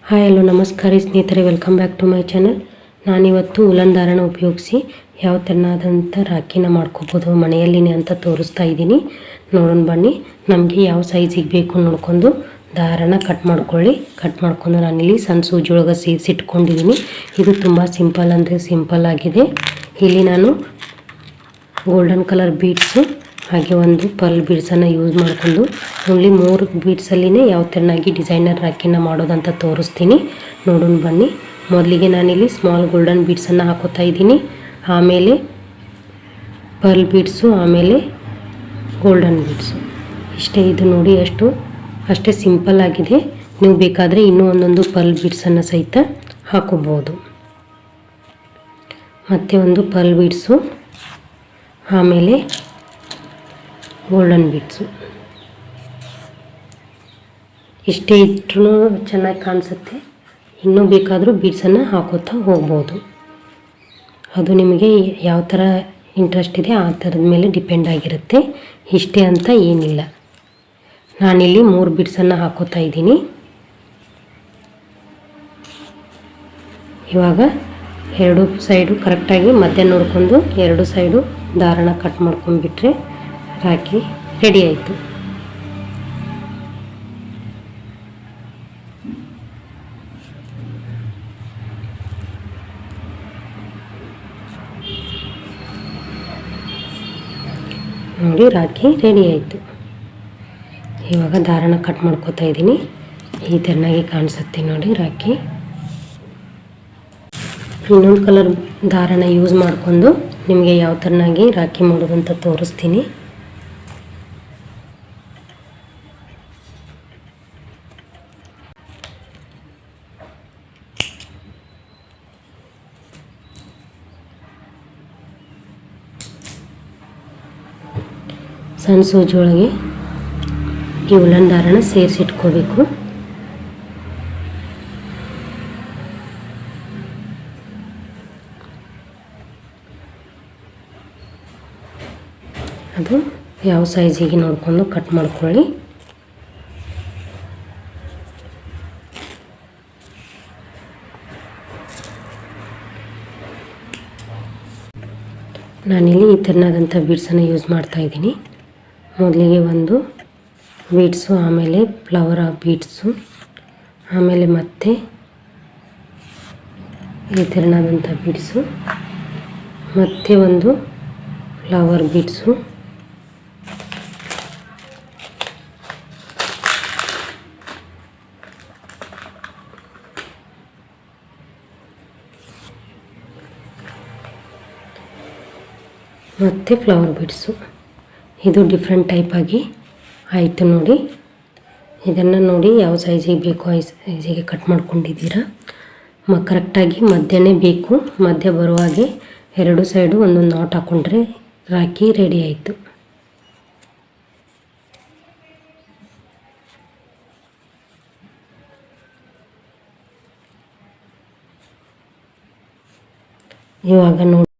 Hi hello ನಮಸ್ಕಾರ ಸ್ನೇಹಿತರೆ, welcome back to my channel. ನಾನಿವತ್ತು ಉಲನ್ ದಾರನ ಉಪಯೋಗಿಸಿ ಯಾವ ಥರನಾದಂಥ ರಾಖಿನ ಮಾಡ್ಕೋಬೋದು ಮನೆಯಲ್ಲಿನೇ ಅಂತ ತೋರಿಸ್ತಾ ಇದ್ದೀನಿ. ನೋಡೋಣ ಬನ್ನಿ. ನಮಗೆ ಯಾವ ಸೈಜಿಗೆ ಬೇಕು ನೋಡ್ಕೊಂಡು ದಾರನ ಕಟ್ ಮಾಡ್ಕೊಳ್ಳಿ. ಕಟ್ ಮಾಡ್ಕೊಂಡು ನಾನಿಲ್ಲಿ ಸಣ್ಣ ಸೂಜಿ ಒಳಗೆ ಇಟ್ಕೊಂಡಿದ್ದೀನಿ. ಇದು ತುಂಬ ಸಿಂಪಲ್ ಅಂದರೆ ಸಿಂಪಲ್ ಆಗಿದೆ. ಇಲ್ಲಿ ನಾನು ಗೋಲ್ಡನ್ ಕಲರ್ ಬೀಡ್ಸು ಹಾಗೆ ಒಂದು ಪರ್ಲ್ ಬೀಡ್ಸನ್ನು ಯೂಸ್ ಮಾಡಿಕೊಂಡು ಓನ್ಲಿ 3 ಬೀಡ್ಸಲ್ಲಿನೇ ಯಾವ ಥರನಾಗಿ ಡಿಸೈನರ್ ರಾಖಿನ ಮಾಡೋದಂತ ತೋರಿಸ್ತೀನಿ. ನೋಡೋಣ ಬನ್ನಿ. ಮೊದಲಿಗೆ ನಾನಿಲ್ಲಿ ಸ್ಮಾಲ್ ಗೋಲ್ಡನ್ ಬೀಡ್ಸನ್ನು ಹಾಕೋತಾ ಇದ್ದೀನಿ, ಆಮೇಲೆ ಪರ್ಲ್ ಬೀಡ್ಸು, ಆಮೇಲೆ ಗೋಲ್ಡನ್ ಬೀಡ್ಸು. ಇಷ್ಟೇ. ಇದು ನೋಡಿ ಅಷ್ಟೇ ಸಿಂಪಲ್ ಆಗಿದೆ. ನೀವು ಬೇಕಾದರೆ ಇನ್ನೂ ಒಂದೊಂದು ಪರ್ಲ್ ಬೀಡ್ಸನ್ನು ಸಹಿತ ಹಾಕೋಬೋದು. ಮತ್ತು ಒಂದು ಪರ್ಲ್ ಬೀಡ್ಸು, ಆಮೇಲೆ ಗೋಲ್ಡನ್ ಬೀಡ್ಸು. ಇಷ್ಟೇ ಇದ್ರೂ ಚೆನ್ನಾಗಿ ಕಾಣಿಸುತ್ತೆ. ಇನ್ನೂ ಬೇಕಾದರೂ ಬೀಡ್ಸನ್ನು ಹಾಕೋತಾ ಹೋಗ್ಬೋದು. ಅದು ನಿಮಗೆ ಯಾವ ಥರ ಇಂಟ್ರೆಸ್ಟ್ ಇದೆ ಆ ಥರದ ಮೇಲೆ ಡಿಪೆಂಡ್ ಆಗಿರುತ್ತೆ. ಇಷ್ಟೇ ಅಂತ ಏನಿಲ್ಲ. ನಾನಿಲ್ಲಿ 3 ಬೀಡ್ಸನ್ನು ಹಾಕೋತಾ ಇದ್ದೀನಿ. ಇವಾಗ 2 ಸೈಡು ಕರೆಕ್ಟಾಗಿ ಮಧ್ಯ ನೋಡಿಕೊಂಡು 2 ಸೈಡು ದಾರನ ಕಟ್ ಮಾಡ್ಕೊಂಡ್ಬಿಟ್ರೆ ರಾಖಿ ರೆಡಿ ಆಯಿತು. ನೋಡಿ, ರಾಖಿ ರೆಡಿ ಆಯಿತು. ಇವಾಗ ದಾರನ ಕಟ್ ಮಾಡ್ಕೋತಾ ಇದ್ದೀನಿ. ಈ ಥರನಾಗಿ ಕಾಣಿಸುತ್ತೆ ನೋಡಿ ರಾಖಿ. ಇನ್ನೊಂದು ಕಲರ್ ದಾರನ ಯೂಸ್ ಮಾಡಿಕೊಂಡು ನಿಮಗೆ ಯಾವ ಥರನಾಗಿ ರಾಖಿ ಮಾಡೋದಂತ ತೋರಿಸ್ತೀನಿ. ಸಣ್ಣ ಸೂಜಿ ಒಳಗೆ ಈ ಉಲನ್ ದಾರನ ಸೇರಿಸಿಟ್ಕೋಬೇಕು. ಅದು ಯಾವ ಸೈಜಿಗೆ ನೋಡಿಕೊಂಡು ಕಟ್ ಮಾಡ್ಕೊಳ್ಳಿ. ನಾನಿಲ್ಲಿ ಈ ಥರನಾದಂಥ ಬೀಡ್ಸನ್ನು ಯೂಸ್ ಮಾಡ್ತಾ ಇದ್ದೀನಿ. ಮೊದಲಿಗೆ ಒಂದು ಬೀಡ್ಸು, ಆಮೇಲೆ ಫ್ಲವರ್ ಬೀಡ್ಸು, ಆಮೇಲೆ ಮತ್ತೆ ಈ ಥರನಾದಂಥ ಬೀಡ್ಸು, ಮತ್ತೆ ಒಂದು ಫ್ಲವರ್ ಬೀಡ್ಸು, ಮತ್ತು ಫ್ಲವರ್ ಬೀಡ್ಸು. ಇದು ಡಿಫ್ರೆಂಟ್ ಟೈಪ್ ಆಗಿ ಆಯಿತು ನೋಡಿ. ಇದನ್ನು ನೋಡಿ ಯಾವ ಸೈಜಿಗೆ ಬೇಕೋ ಆ ಸೈಜಿಗೆ ಕಟ್ ಮಾಡ್ಕೊಂಡಿದ್ದೀರಾ. ಕರೆಕ್ಟಾಗಿ ಮಧ್ಯನೇ ಬೇಕು. ಮಧ್ಯ ಬರುವ ಹಾಗೆ 2 ಸೈಡು ಒಂದೊಂದು ನಾಟ್ ಹಾಕ್ಕೊಂಡ್ರೆ ರಾಖಿ ರೆಡಿ ಆಯಿತು. ಇವಾಗ ನೋಡಿ